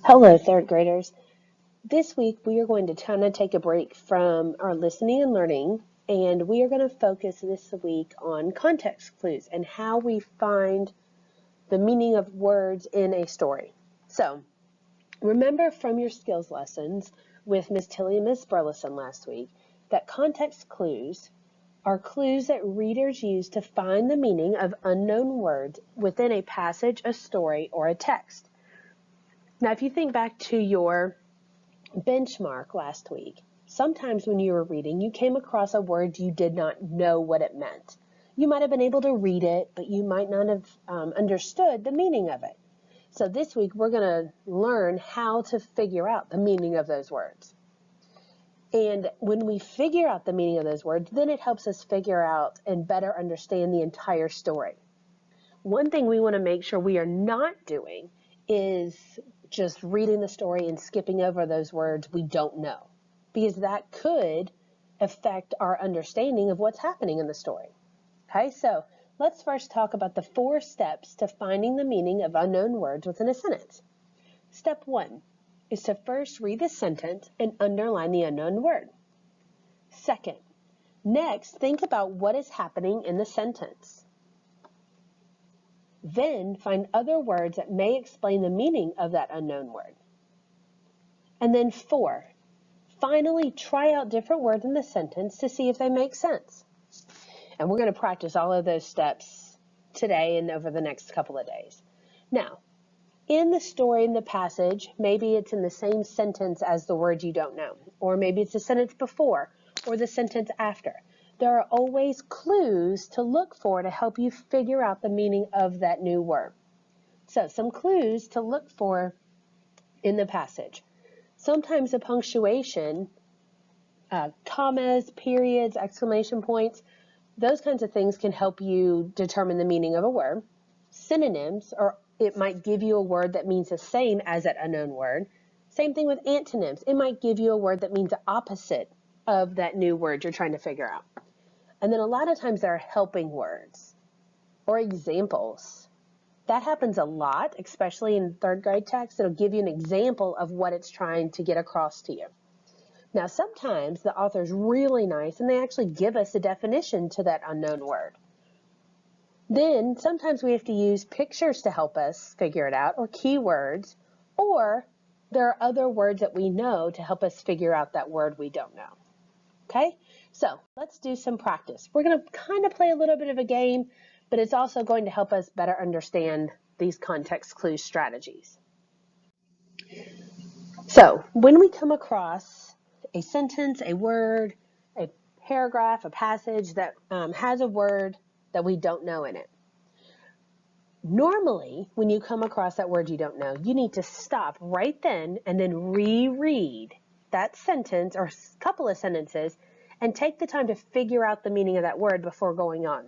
Hello, third graders. This week we are going to kind of take a break from our listening and learning, and we are going to focus this week on context clues and how we find the meaning of words in a story. So, remember from your skills lessons with Miss Tilly and Miss Burleson last week that context clues are clues that readers use to find the meaning of unknown words within a passage, a story, or a text. Now, if you think back to your benchmark last week, sometimes when you were reading, you came across a word you did not know what it meant. You might have been able to read it, but you might not have understood the meaning of it. So this week, we're going to learn how to figure out the meaning of those words. And when we figure out the meaning of those words, then it helps us figure out and better understand the entire story. One thing we want to make sure we are not doing is just reading the story and skipping over those words we don't know, because that could affect our understanding of what's happening in the story. Okay, so let's first talk about the 4 steps to finding the meaning of unknown words within a sentence. Step 1 is to first read the sentence and underline the unknown word. Second, next, think about what is happening in the sentence. Then find other words that may explain the meaning of that unknown word. And then 4, finally try out different words in the sentence to see if they make sense. And we're going to practice all of those steps today and over the next couple of days. Now, in the story, in the passage, maybe it's in the same sentence as the word you don't know, or maybe it's the sentence before or the sentence after. There are always clues to look for to help you figure out the meaning of that new word. So some clues to look for in the passage. Sometimes the punctuation, commas, periods, exclamation points, those kinds of things can help you determine the meaning of a word. Synonyms, or it might give you a word that means the same as that unknown word. Same thing with antonyms. It might give you a word that means the opposite of that new word you're trying to figure out. And then a lot of times there are helping words or examples. That happens a lot, especially in third grade text. It'll give you an example of what it's trying to get across to you. Now, sometimes the author's really nice and they actually give us a definition to that unknown word. Then sometimes we have to use pictures to help us figure it out, or keywords, or there are other words that we know to help us figure out that word we don't know. Okay, so let's do some practice. We're going to kind of play a little bit of a game, but it's also going to help us better understand these context clue strategies. So when we come across a sentence, a word, a paragraph, a passage that has a word that we don't know in it, normally when you come across that word you don't know, you need to stop right then and then reread that sentence or a couple of sentences and take the time to figure out the meaning of that word before going on.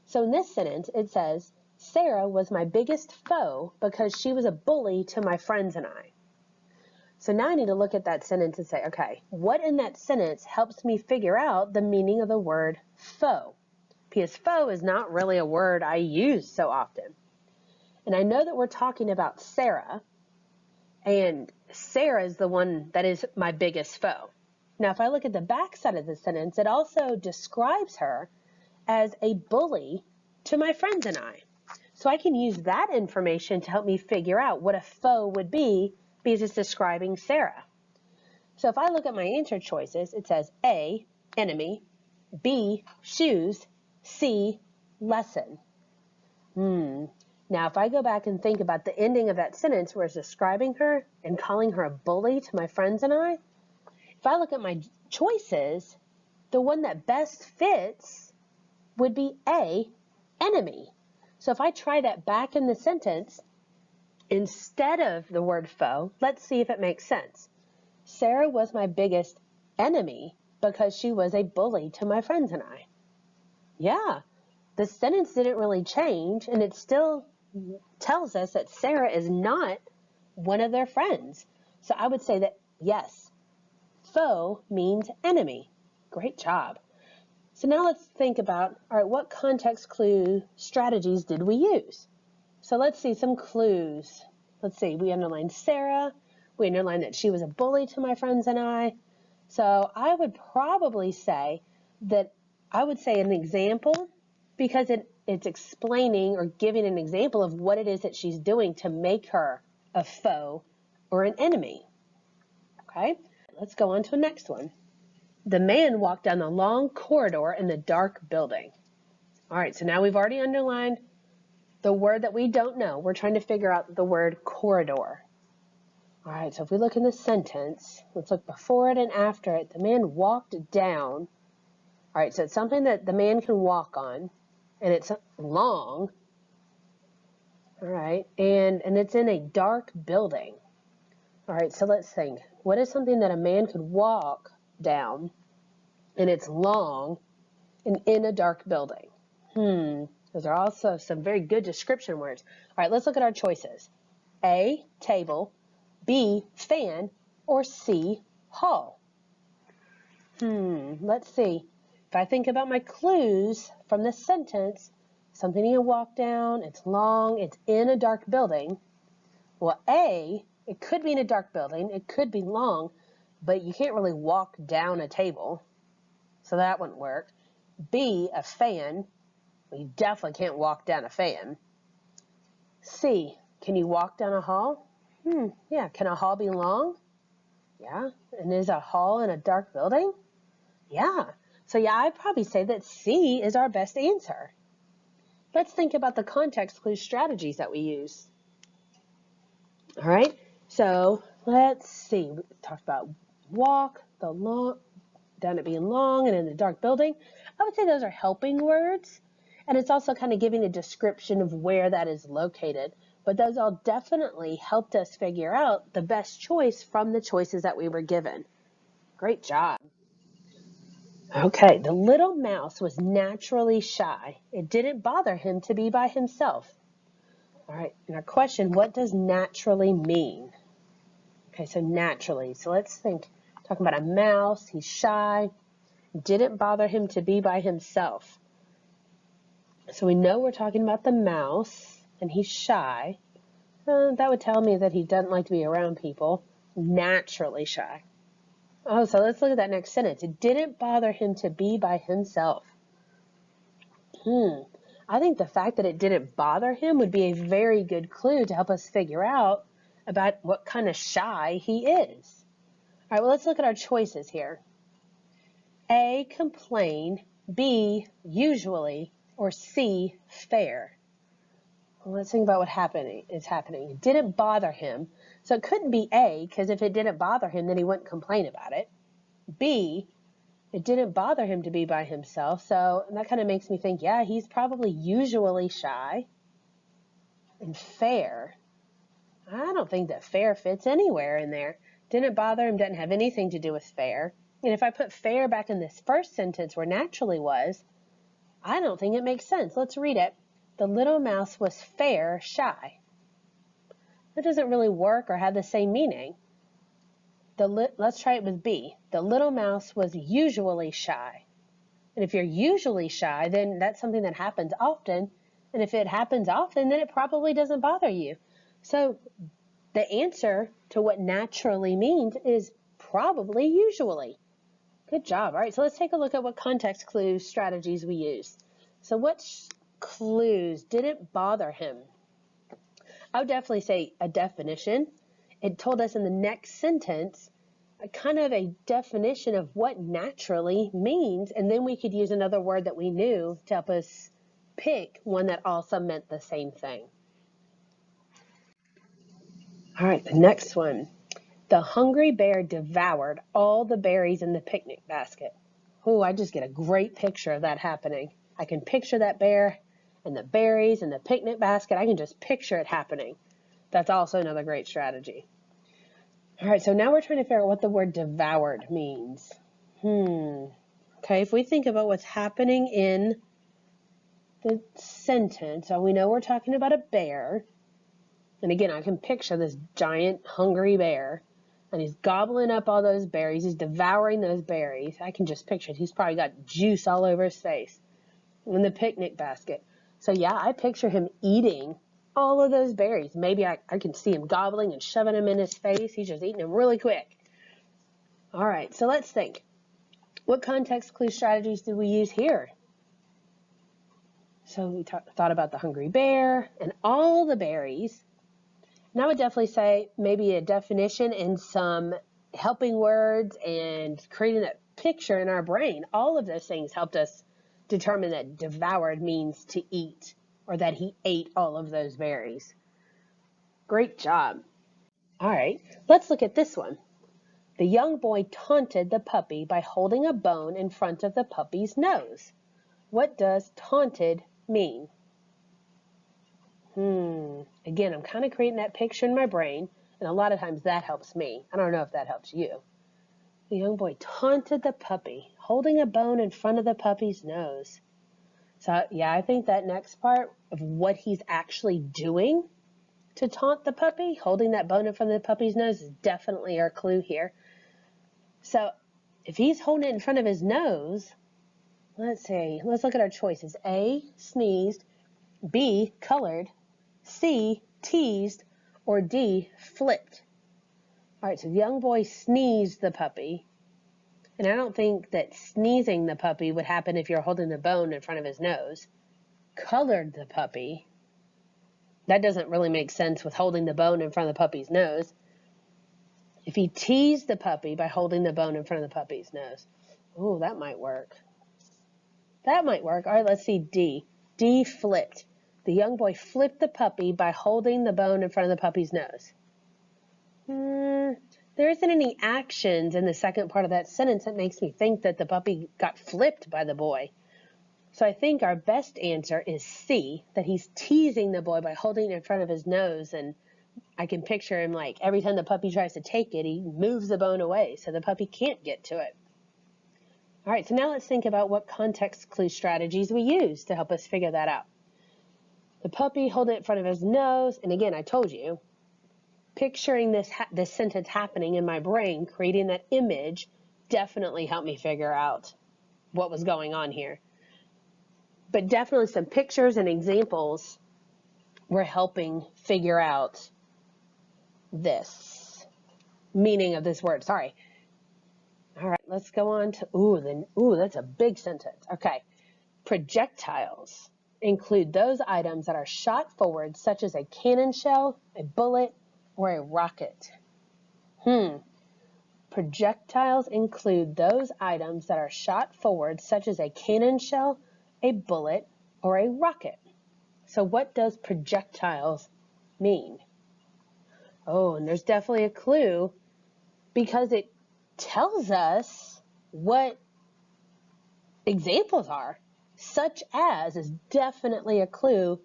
So in this sentence, it says, Sarah was my biggest foe because she was a bully to my friends and I. So now I need to look at that sentence and say, okay, what in that sentence helps me figure out the meaning of the word foe? Because foe is not really a word I use so often. And I know that we're talking about Sarah, and Sarah is the one that is my biggest foe. Now, if I look at the back side of the sentence, it also describes her as a bully to my friends and I. So I can use that information to help me figure out what a foe would be because it's describing Sarah. So if I look at my answer choices, it says A, enemy, B, shoes, C, lesson. Now, if I go back and think about the ending of that sentence where it's describing her and calling her a bully to my friends and I, if I look at my choices, the one that best fits would be A, enemy. So if I try that back in the sentence, instead of the word foe, let's see if it makes sense. Sarah was my biggest enemy because she was a bully to my friends and I. Yeah, the sentence didn't really change, and it still tells us that Sarah is not one of their friends. So I would say that, yes, foe means enemy. Great job. So now let's think about, all right, what context clue strategies did we use? So let's see some clues. Let's see, we underlined Sarah. We underlined that she was a bully to my friends and I. So I would probably say that I would say an example because it's explaining or giving an example of what it is that she's doing to make her a foe or an enemy. Okay, let's go on to the next one. The man walked down the long corridor in the dark building. All right, so now we've already underlined the word that we don't know. We're trying to figure out the word corridor. All right, so if we look in the sentence, let's look before it and after it. The man walked down. All right, so it's something that the man can walk on, and it's long. All right, and it's in a dark building. All right, so let's think. What is something that a man could walk down, and it's long, and in a dark building? Those are also some very good description words. All right, let's look at our choices. A, table, B, fan, or C, hall. Let's see. If I think about my clues from this sentence, something you walk down, it's long, it's in a dark building. Well, A, it could be in a dark building, it could be long, but you can't really walk down a table, so that wouldn't work. B, a fan, well, you definitely can't walk down a fan. C, can you walk down a hall? Yeah, can a hall be long? Yeah, and is a hall in a dark building? Yeah, so yeah, I'd probably say that C is our best answer. Let's think about the context clue strategies that we use. All right, so let's see. We talked about walk, the long, down it being long and in a dark building. I would say those are helping words, and it's also kind of giving a description of where that is located. But those all definitely helped us figure out the best choice from the choices that we were given. Great job. Okay, the little mouse was naturally shy. It didn't bother him to be by himself. All right, and our question, what does naturally mean? Okay, so naturally. So let's think, talking about a mouse, he's shy. Didn't bother him to be by himself. So we know we're talking about the mouse, and he's shy. That would tell me that he doesn't like to be around people. Naturally shy. Oh, so let's look at that next sentence. It didn't bother him to be by himself. I think the fact that it didn't bother him would be a very good clue to help us figure out about what kind of shy he is. All right, well, let's look at our choices here. A, complain, B, usually, or C, fair. Well, let's think about what is happening. It didn't bother him, so it couldn't be A, because if it didn't bother him, then he wouldn't complain about it. B, it didn't bother him to be by himself, so that kind of makes me think, yeah, he's probably usually shy. And fair, I don't think that fair fits anywhere in there. Didn't bother him doesn't have anything to do with fair. And if I put fair back in this first sentence where naturally was, I don't think it makes sense. Let's read it. The little mouse was fair shy. That doesn't really work or have the same meaning. Let's try it with B. The little mouse was usually shy. And if you're usually shy, then that's something that happens often. And if it happens often, then it probably doesn't bother you. So the answer to what naturally means is probably usually. Good job. All right, so let's take a look at what context clue strategies we used. So what clues didn't bother him? I would definitely say a definition. It told us in the next sentence kind of a definition of what naturally means, and then we could use another word that we knew to help us pick one that also meant the same thing. All right, the next one. The hungry bear devoured all the berries in the picnic basket. Oh, I just get a great picture of that happening. I can picture that bear and the berries and the picnic basket. I can just picture it happening. That's also another great strategy. All right, so now we're trying to figure out what the word devoured means. Okay, if we think about what's happening in the sentence, so we know we're talking about a bear. And again, I can picture this giant hungry bear. And he's gobbling up all those berries. He's devouring those berries. I can just picture it. He's probably got juice all over his face in the picnic basket. So yeah, I picture him eating all of those berries. Maybe I can see him gobbling and shoving them in his face. He's just eating them really quick. All right, so let's think. What context clue strategies do we use here? So we thought about the hungry bear and all the berries. And I would definitely say maybe a definition and some helping words and creating that picture in our brain. All of those things helped us determine that devoured means to eat, or that he ate all of those berries. Great job. All right, let's look at this one. The young boy taunted the puppy by holding a bone in front of the puppy's nose. What does taunted mean? Again, I'm kind of creating that picture in my brain, and a lot of times that helps me. I don't know if that helps you. The young boy taunted the puppy, holding a bone in front of the puppy's nose. So, yeah, I think that next part of what he's actually doing to taunt the puppy, holding that bone in front of the puppy's nose, is definitely our clue here. So, if he's holding it in front of his nose, let's see, let's look at our choices. A, sneezed, B, colored, C, teased, or D, flipped. All right, so the young boy sneezed the puppy. And I don't think that sneezing the puppy would happen if you're holding the bone in front of his nose. Colored the puppy. That doesn't really make sense with holding the bone in front of the puppy's nose. If he teased the puppy by holding the bone in front of the puppy's nose. Ooh, that might work. That might work. All right, let's see D. D, flipped. The young boy flipped the puppy by holding the bone in front of the puppy's nose. There isn't any actions in the second part of that sentence that makes me think that the puppy got flipped by the boy. So I think our best answer is C, that he's teasing the boy by holding it in front of his nose, and I can picture him like every time the puppy tries to take it, he moves the bone away so the puppy can't get to it. All right, so now let's think about what context clue strategies we use to help us figure that out. The puppy holding it in front of his nose, and again, I told you, picturing this sentence happening in my brain, creating that image, definitely helped me figure out what was going on here. But definitely some pictures and examples were helping figure out this meaning of this word. Sorry. All right, let's go on to, that's a big sentence. Okay. Projectiles include those items that are shot forward, such as a cannon shell, a bullet, or a rocket. Projectiles include those items that are shot forward, such as a cannon shell, a bullet, or a rocket. So what does projectiles mean? Oh, and there's definitely a clue because it tells us what examples are. Such as is definitely a clue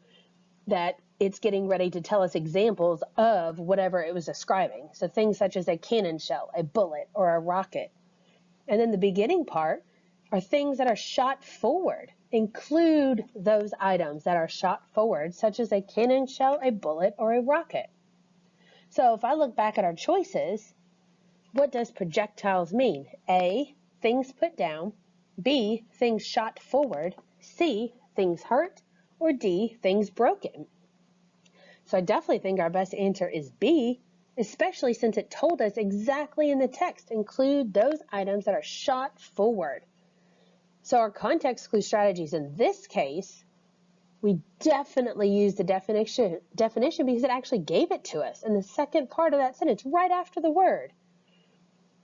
that it's getting ready to tell us examples of whatever it was describing. So things such as a cannon shell, a bullet, or a rocket. And then the beginning part are things that are shot forward. Include those items that are shot forward, such as a cannon shell, a bullet, or a rocket. So if I look back at our choices, what does projectiles mean? A, things put down. B, things shot forward. C, things hurt. Or D, things broken. So I definitely think our best answer is B, especially since it told us exactly in the text, include those items that are shot forward. So our context clue strategies in this case, we definitely used the definition because it actually gave it to us in the second part of that sentence, right after the word.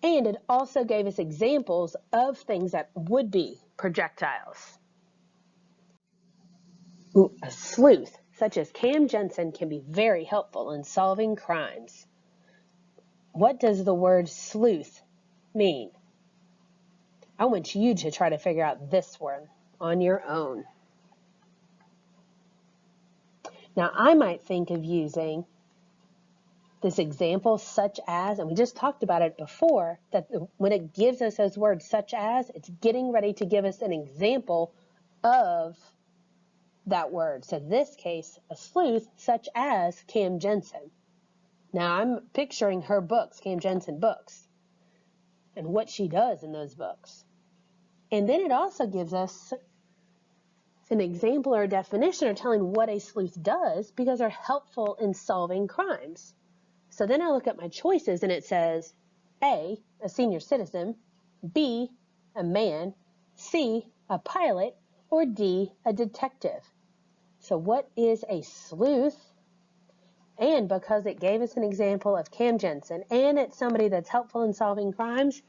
And it also gave us examples of things that would be projectiles. A sleuth, such as Cam Jensen, can be very helpful in solving crimes. What does the word sleuth mean? I want you to try to figure out this one on your own. Now, I might think of using this example, such as, and we just talked about it before, that when it gives us those words, such as, it's getting ready to give us an example of that word. So in this case, a sleuth, such as Cam Jensen. Now, I'm picturing her books, Cam Jensen books, and what she does in those books. And then it also gives us an example or a definition are telling what a sleuth does because they're helpful in solving crimes. So then I look at my choices and it says A, a senior citizen, B, a man, C, a pilot, or D, a detective. So what is a sleuth? And because it gave us an example of Cam Jensen and it's somebody that's helpful in solving crimes,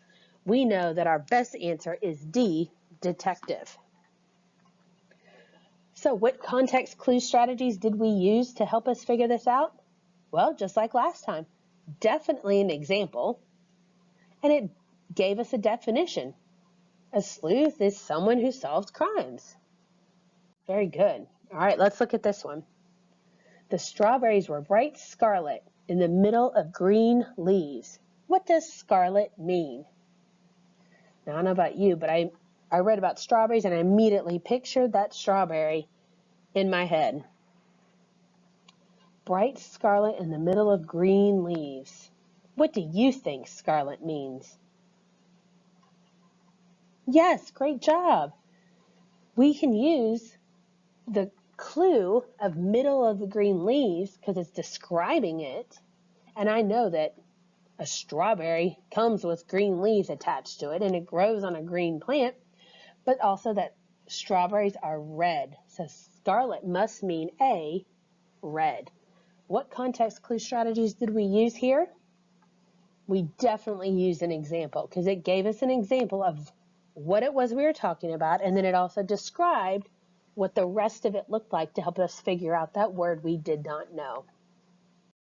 we know that our best answer is D, detective. So what context clue strategies did we use to help us figure this out? Well, just like last time, definitely an example, and it gave us a definition. A sleuth is someone who solves crimes. Very good. All right, let's look at this one. The strawberries were bright scarlet in the middle of green leaves. What does scarlet mean? Now, I don't know about you, but I read about strawberries and I immediately pictured that strawberry in my head. Bright scarlet in the middle of green leaves. What do you think scarlet means? Yes, great job. We can use the clue of middle of the green leaves because it's describing it. And I know that a strawberry comes with green leaves attached to it and it grows on a green plant, but also that strawberries are red. So scarlet must mean A, red. What context clue strategies did we use here? We definitely used an example because it gave us an example of what it was we were talking about, and then it also described what the rest of it looked like to help us figure out that word we did not know.